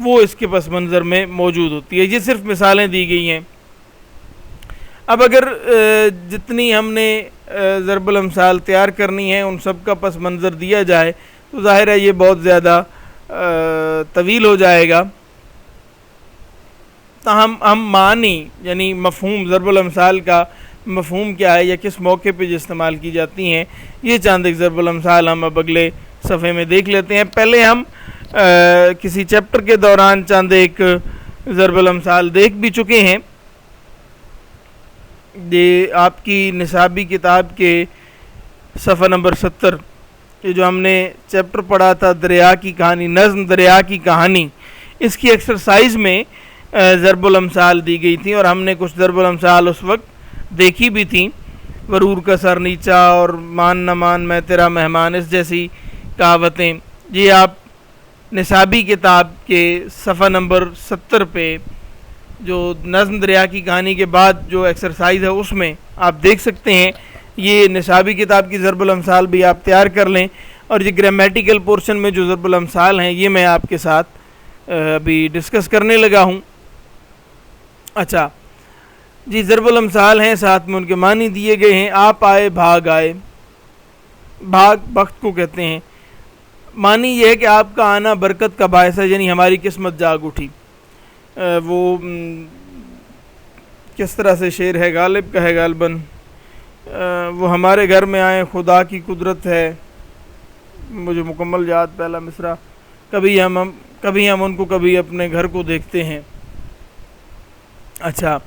وہ اس کے پس منظر میں موجود ہوتی ہے. یہ صرف مثالیں دی گئی ہیں. اب اگر جتنی ہم نے ضرب الامثال تیار کرنی ہے ان سب کا پس منظر دیا جائے تو ظاہر ہے یہ بہت زیادہ طویل ہو جائے گا. تاہم ہم معنی یعنی مفہوم ضرب الامثال کا مفہوم کیا ہے یا کس موقع پہ جو استعمال کی جاتی ہیں یہ چند ایک ضرب الامثال ہم اب اگلے صفحے میں دیکھ لیتے ہیں. پہلے ہم کسی چیپٹر کے دوران چند ایک ضرب الامثال دیکھ بھی چکے ہیں. یہ آپ کی نصابی کتاب کے صفحہ نمبر 70 یہ جو ہم نے چیپٹر پڑھا تھا دریا کی کہانی، نظم دریا کی کہانی، اس کی ایکسرسائز میں ضرب الامثال دی گئی تھیں اور ہم نے کچھ ضرب الامثال اس وقت دیکھی بھی تھیں. غرور کا سر نیچا اور مان نہ مان میں تیرا مہمان، اس جیسی کہاوتیں. یہ آپ نصابی کتاب کے صفحہ نمبر 70 پہ جو نظم دریا کی کہانی کے بعد جو ایکسرسائز ہے اس میں آپ دیکھ سکتے ہیں. یہ نصابی کتاب کی ضرب الامثال بھی آپ تیار کر لیں اور یہ گرامیٹیکل پورشن میں جو ضرب الامثال ہیں یہ میں آپ کے ساتھ ابھی ڈسکس کرنے لگا ہوں. اچھا جی، ضرب الامثال ہیں، ساتھ میں ان کے معنی دیے گئے ہیں. آپ آئے بھاگ آئے، بھاگ بخت کو کہتے ہیں. معنی یہ ہے کہ آپ کا آنا برکت کا باعث ہے، یعنی ہماری قسمت جاگ اٹھی. وہ کس طرح سے شعر ہے، غالب کا ہے غالباً، وہ ہمارے گھر میں آئے خدا کی قدرت ہے. مجھے مکمل یاد پہلا مصرع. کبھی ہم ان کو کبھی اپنے گھر کو دیکھتے ہیں. اچھا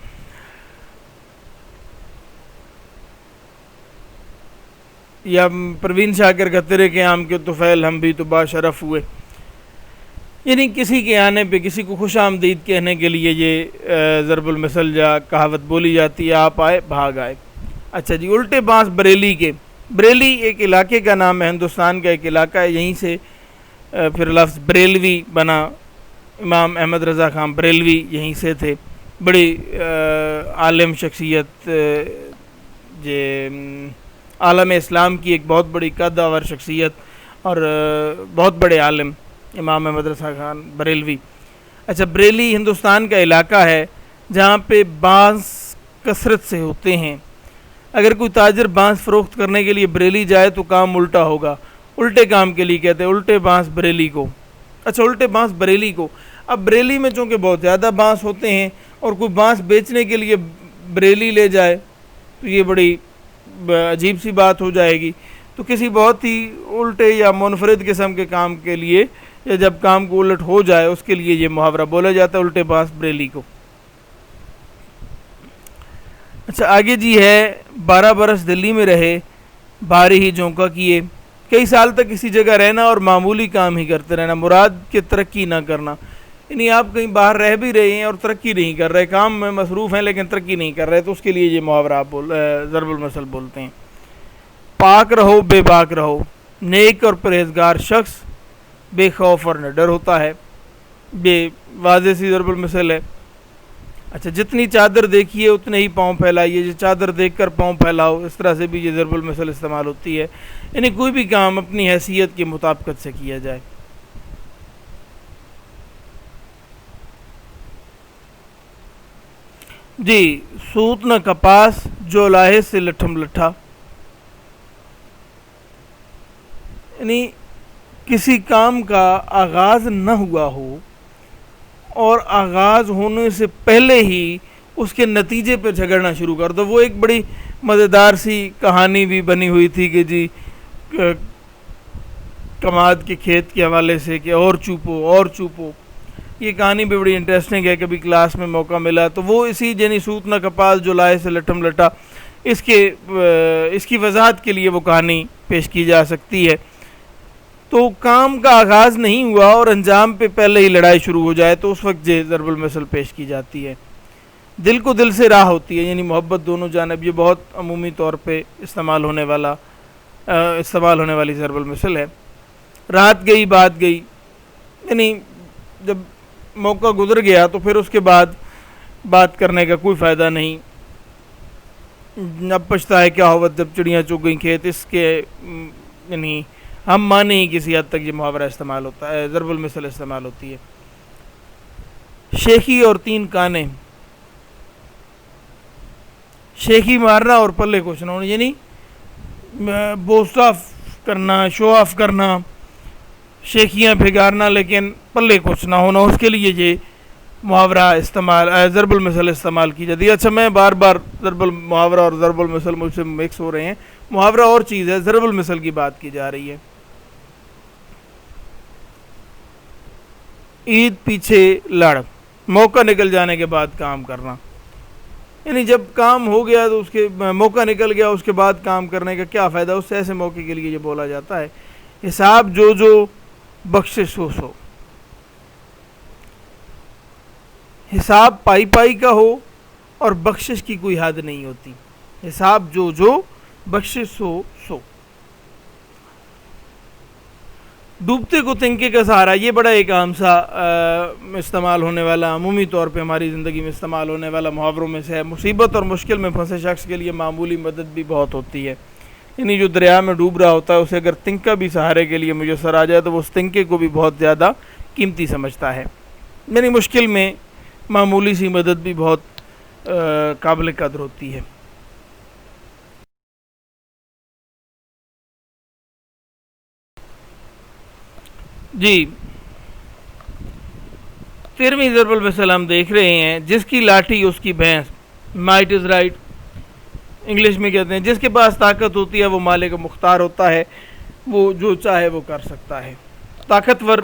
یا پروین شاکر کا تیرے کے عام کے طفیل ہم بھی تو باشرف ہوئے، یعنی کسی کے آنے پہ کسی کو خوش آمدید کہنے کے لیے یہ ضرب المثل یا کہاوت بولی جاتی ہے، آپ آئے بھاگ آئے. اچھا جی، الٹے بانس بریلی کے. بریلی ایک علاقے کا نام ہے، ہندوستان کا ایک علاقہ ہے، یہیں سے پھر لفظ بریلوی بنا. امام احمد رضا خان بریلوی یہیں سے تھے، بڑی عالم شخصیت، عالم اسلام کی ایک بہت بڑی قد آور شخصیت اور بہت بڑے عالم امام احمد رضا خان بریلوی. اچھا، بریلی ہندوستان کا علاقہ ہے جہاں پہ بانس کثرت سے ہوتے ہیں. اگر کوئی تاجر بانس فروخت کرنے کے لیے بریلی جائے تو کام الٹا ہوگا. الٹے کام کے لیے کہتے ہیں الٹے بانس بریلی کو. اچھا، الٹے بانس بریلی کو. اب بریلی میں چونکہ بہت زیادہ بانس ہوتے ہیں اور کوئی بانس بیچنے کے لیے بریلی لے جائے تو یہ بڑی عجیب سی بات ہو جائے گی. تو کسی بہت ہی الٹے یا منفرد قسم کے کام کے لیے یا جب کام کو الٹ ہو جائے اس کے لیے یہ محاورہ بولا جاتا ہے، الٹے بانس بریلی کو. اچھا آگے جی ہے، 12 برس دلی میں رہے بھاری ہی جھونکا کیے. کئی سال تک کسی جگہ رہنا اور معمولی کام ہی کرتے رہنا، مراد کہ ترقی نہ کرنا. یعنی آپ کہیں باہر رہ بھی رہے ہیں اور ترقی نہیں کر رہے، کام میں مصروف ہیں لیکن ترقی نہیں کر رہے، تو اس کے لیے یہ محاورہ آپ ضرب المثل بولتے ہیں. پاک رہو بے باک رہو، نیک اور پرہیزگار شخص بے خوف اور نہ ڈر ہوتا ہے. یہ واضح سی ضرب المثل ہے. اچھا، جتنی چادر دیکھیے اتنے ہی پاؤں پھیلائیے، یہ چادر دیکھ کر پاؤں پھیلاؤ، اس طرح سے بھی یہ ضرب المثل استعمال ہوتی ہے. یعنی کوئی بھی کام اپنی حیثیت کے مطابقت سے کیا جائے. جی، سوت نہ کپاس جو لاہے سے لٹھم لٹھا. یعنی کسی کام کا آغاز نہ ہوا ہو اور آغاز ہونے سے پہلے ہی اس کے نتیجے پہ جھگڑنا شروع کر دو. وہ ایک بڑی مزیدار سی کہانی بھی بنی ہوئی تھی کہ جی کماد کے کھیت کے حوالے سے کہ اور چوپو اور چوپو. یہ کہانی بھی بڑی انٹرسٹنگ ہے، کبھی کلاس میں موقع ملا تو وہ اسی یعنی سوت نہ کپاس جو لائے سے لٹھم لٹا، اس کی وضاحت کے لیے وہ کہانی پیش کی جا سکتی ہے. تو کام کا آغاز نہیں ہوا اور انجام پہ پہلے ہی لڑائی شروع ہو جائے تو اس وقت یہ ضرب المثل پیش کی جاتی ہے. دل کو دل سے راہ ہوتی ہے، یعنی محبت دونوں جانب. یہ بہت عمومی طور پہ استعمال ہونے والی ضرب المثل ہے. رات گئی بات گئی، یعنی جب موقع گزر گیا تو پھر اس کے بعد بات کرنے کا کوئی فائدہ نہیں. اب پچھتا ہے کیا ہوت جب چڑیاں چگ گئیں کھیت. اس کے یعنی ہم مانے ہی کسی حد تک یہ محاورہ استعمال ہوتا ہے، ضرب المثل استعمال ہوتی ہے. شیخی اور 3 کانے. شیخی مارنا اور پلے کچھ نہ ہونا، یعنی بوسٹ آف کرنا، شو آف کرنا، شیخیاں بھگارنا لیکن پلے کچھ نہ ہونا، اس کے لیے یہ محاورہ استعمال ضرب المثل استعمال کی جاتی ہے. اچھا میں بار بار ضرب المحاورہ اور ضرب المثل مجھ سے مکس ہو رہے ہیں. محاورہ اور چیز ہے، ضرب المثل کی بات کی جا رہی ہے. عید پیچھے لڑ، موقع نکل جانے کے بعد کام کرنا، یعنی جب کام ہو گیا تو اس کے موقع نکل گیا، اس کے بعد کام کرنے کا کیا فائدہ. اس سے ایسے موقع کے لیے یہ بولا جاتا ہے. حساب جو بخشش سو. حساب پائی کا ہو اور بخشش کی کوئی حد نہیں ہوتی. حساب جو بخشش سو. ڈوبتے کو تنکے کا سہارا، یہ بڑا ایک عام سا استعمال ہونے والا، عمومی طور پہ ہماری زندگی میں استعمال ہونے والا محاوروں میں سے ہے. مصیبت اور مشکل میں پھنسے شخص کے لیے معمولی مدد بھی بہت ہوتی ہے. یعنی جو دریا میں ڈوب رہا ہوتا ہے اسے اگر تنکا بھی سہارے کے لیے میسر آ جائے تو وہ اس تنکے کو بھی بہت زیادہ قیمتی سمجھتا ہے. یعنی مشکل میں معمولی سی مدد بھی بہت قابل قدر ہوتی ہے. جی 13ویں ضرب المثل ہم دیکھ رہے ہیں، جس کی لاٹھی اس کی بھینس. مائٹ از رائٹ، انگلش میں کہتے ہیں جس کے پاس طاقت ہوتی ہے وہ مالک مختار ہوتا ہے، وہ جو چاہے وہ کر سکتا ہے. طاقتور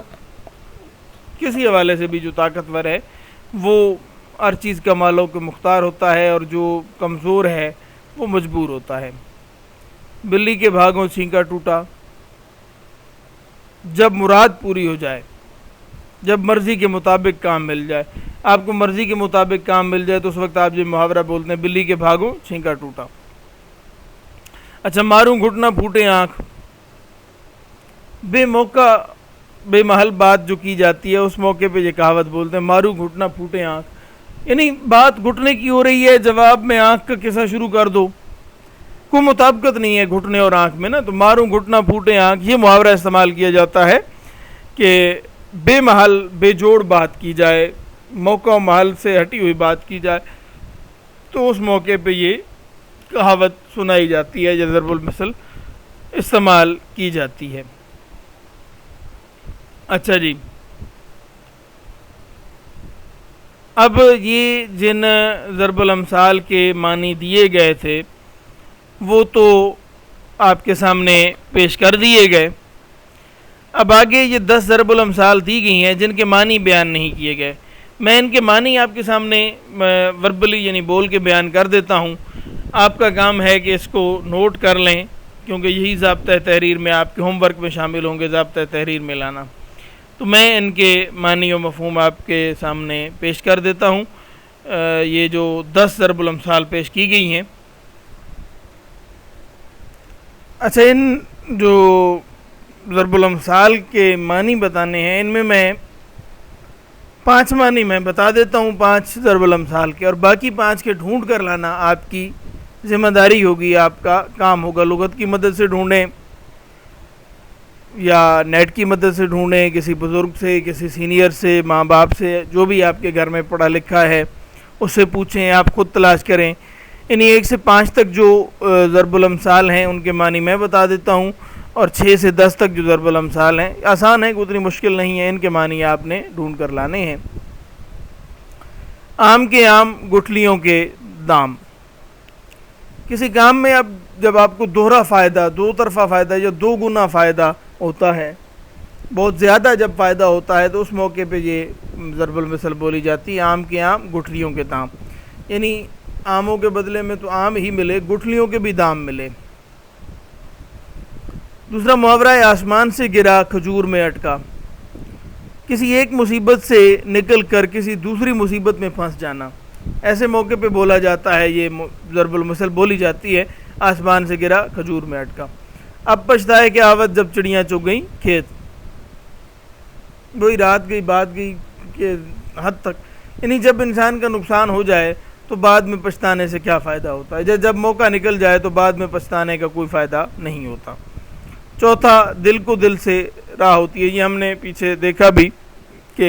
کسی حوالے سے بھی جو طاقتور ہے وہ ہر چیز کا مالک مختار ہوتا ہے، اور جو کمزور ہے وہ مجبور ہوتا ہے. بلی کے بھاگوں چھینکا ٹوٹا. جب مراد پوری ہو جائے، جب مرضی کے مطابق کام مل جائے، آپ کو مرضی کے مطابق کام مل جائے تو اس وقت آپ یہ محاورہ بولتے ہیں بلی کے بھاگوں چھینکا ٹوٹا. اچھا ماروں گھٹنا پھوٹے آنکھ. بے موقع بے محل بات جو کی جاتی ہے اس موقع پہ یہ کہاوت بولتے ہیں ماروں گھٹنا پھوٹے آنکھ. یعنی بات گھٹنے کی ہو رہی ہے، جواب میں آنکھ کا قصہ شروع کر دو. کوئی مطابقت نہیں ہے گھٹنے اور آنکھ میں نا، تو ماروں گھٹنا پھوٹے آنکھ یہ محاورہ استعمال کیا جاتا ہے کہ بے محل بے جوڑ بات کی جائے، موقع و محل سے ہٹی ہوئی بات کی جائے تو اس موقع پہ یہ کہاوت سنائی جاتی ہے یا ضرب المثل استعمال کی جاتی ہے. اچھا جی، اب یہ جن ضرب الامثال کے معنی دیے گئے تھے وہ تو آپ کے سامنے پیش کر دیے گئے. اب آگے یہ 10 ضرب الامثال دی گئی ہیں جن کے معنی بیان نہیں کیے گئے. میں ان کے معنی آپ کے سامنے وربلی یعنی بول کے بیان کر دیتا ہوں. آپ کا کام ہے کہ اس کو نوٹ کر لیں، کیونکہ یہی ضابطۂ تحریر میں آپ کے ہوم ورک میں شامل ہوں گے، ضابطۂ تحریر میں لانا. تو میں ان کے معنی و مفہوم آپ کے سامنے پیش کر دیتا ہوں. یہ جو 10 ضرب الامثال پیش کی گئی ہیں، اچھا ان جو ضرب الامثال کے معنی بتانے ہیں ان میں 5 معنی میں بتا دیتا ہوں، 5 ضرب الامثال کے، اور باقی 5 کے ڈھونڈ کر لانا آپ کی ذمہ داری ہوگی، آپ کا کام ہوگا. لغت کی مدد سے ڈھونڈیں یا نیٹ کی مدد سے ڈھونڈیں، کسی بزرگ سے، کسی سینئر سے، ماں باپ سے، جو بھی آپ کے گھر میں پڑھا لکھا ہے اس سے پوچھیں، آپ خود تلاش کریں. یعنی 1 سے 5 تک جو ضرب الامثال ہیں ان کے معنی میں بتا دیتا ہوں، اور 6 سے 10 تک جو ضرب الامثال ہیں آسان ہے، اتنی مشکل نہیں ہے، ان کے معنی آپ نے ڈھونڈ کر لانے ہیں. آم کے آم گٹھلیوں کے دام. کسی کام میں اب جب آپ کو دوہرا فائدہ، دو طرفہ فائدہ یا 2 گنا فائدہ ہوتا ہے، بہت زیادہ جب فائدہ ہوتا ہے تو اس موقع پہ یہ ضرب المثل بولی جاتی ہے. آم کے آم گٹھلیوں کے دام، یعنی آموں کے بدلے میں تو آم ہی ملے، گٹھلیوں کے بھی دام ملے. دوسرا محاورہ ہے آسمان سے گرا کھجور میں اٹکا. کسی ایک مصیبت سے نکل کر کسی دوسری مصیبت میں پھنس جانا، ایسے موقع پہ بولا جاتا ہے، یہ ضرب المثل بولی جاتی ہے آسمان سے گرا کھجور میں اٹکا. اب پچھتائے کہ آوت جب چڑیاں چگ گئیں کھیت. وہی رات گئی بات گئی کہ حد تک، یعنی جب انسان کا نقصان ہو جائے تو بعد میں پچھتانے سے کیا فائدہ ہوتا ہے، جب موقع نکل جائے تو بعد میں پچھتانے کا کوئی فائدہ نہیں ہوتا. چوتھا دل کو دل سے راہ ہوتی ہے. یہ ہم نے پیچھے دیکھا بھی کہ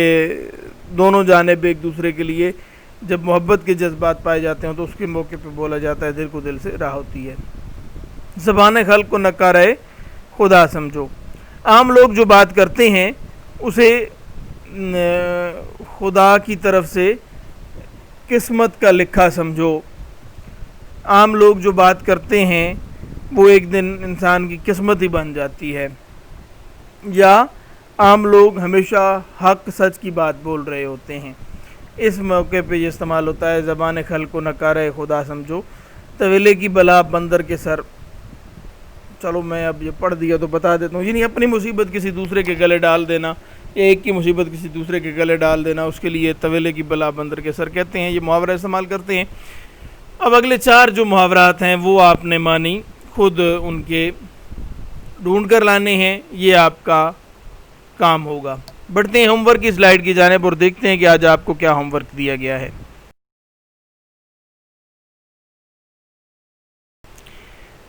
دونوں جانب ایک دوسرے کے لیے جب محبت کے جذبات پائے جاتے ہیں تو اس کے موقع پہ بولا جاتا ہے دل کو دل سے راہ ہوتی ہے۔ زبان خلق کو نکارہ خدا سمجھو، عام لوگ جو بات کرتے ہیں اسے خدا کی طرف سے قسمت کا لکھا سمجھو۔ عام لوگ جو بات کرتے ہیں وہ ایک دن انسان کی قسمت ہی بن جاتی ہے، یا عام لوگ ہمیشہ حق سچ کی بات بول رہے ہوتے ہیں۔ اس موقع پہ یہ استعمال ہوتا ہے زبان خلق کو نکارہ خدا سمجھو، طویلے کی بلا بندر کے سر۔ چلو میں اب یہ پڑھ دیا تو بتا دیتا ہوں، یعنی اپنی مصیبت کسی دوسرے کے گلے ڈال دینا، ایک کی مصیبت کسی دوسرے کے گلے ڈال دینا، اس کے لیے طویلے کی بلا بندر کے سر کہتے ہیں، یہ محاورہ استعمال کرتے ہیں۔ اب اگلے 4 جو محاورات ہیں وہ آپ نے معنی خود ان کے ڈھونڈ کر لانے ہیں، یہ آپ کا کام ہوگا۔ بڑھتے ہیں ہوم ورک کی سلائیڈ کی جانب اور دیکھتے ہیں کہ آج آپ کو کیا ہوم ورک دیا گیا ہے۔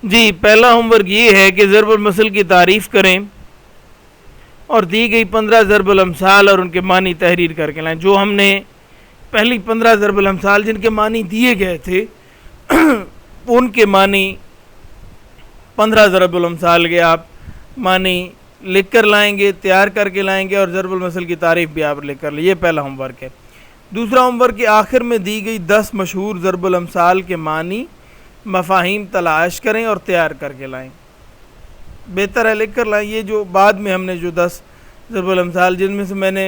جی، پہلا ہوم ورک یہ ہے کہ ضرب المثل کی تعریف کریں اور دی گئی 15 ضرب الامثال اور ان کے معنی تحریر کر کے لائیں۔ جو ہم نے پہلی 15 ضرب الامثال جن کے معنی دیے گئے تھے ان کے معنی 15 ضرب الامثال کے آپ معنی لکھ کر لائیں گے، تیار کر کے لائیں گے، اور ضرب المثل کی تعریف بھی آپ لکھ کر لیں۔ یہ پہلا ہوم ورک ہے۔ دوسرا ہوم ورک کے آخر میں دی گئی 10 مشہور ضرب الامثال کے معنی مفاہیم تلاش کریں اور تیار کر کے لائیں۔ بہتر ہے لکھ کر لائیں۔ یہ جو بعد میں ہم نے جو 10 ضرب الامثال جن میں سے میں نے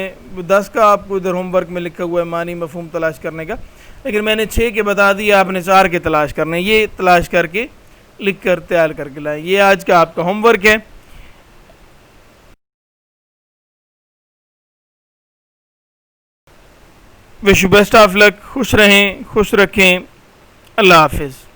10 کا آپ کو ادھر ہوم ورک میں لکھا ہوا ہے معنی مفہوم تلاش کرنے کا، لیکن میں نے 6 کے بتا دیا، آپ نے 4 کے تلاش کرنے، یہ تلاش کر کے لکھ کر تیار کر کے لائیں۔ یہ آج کا آپ کا ہوم ورک ہے۔ وش یو بیسٹ آف لک، خوش رہیں، خوش رکھیں، اللہ حافظ۔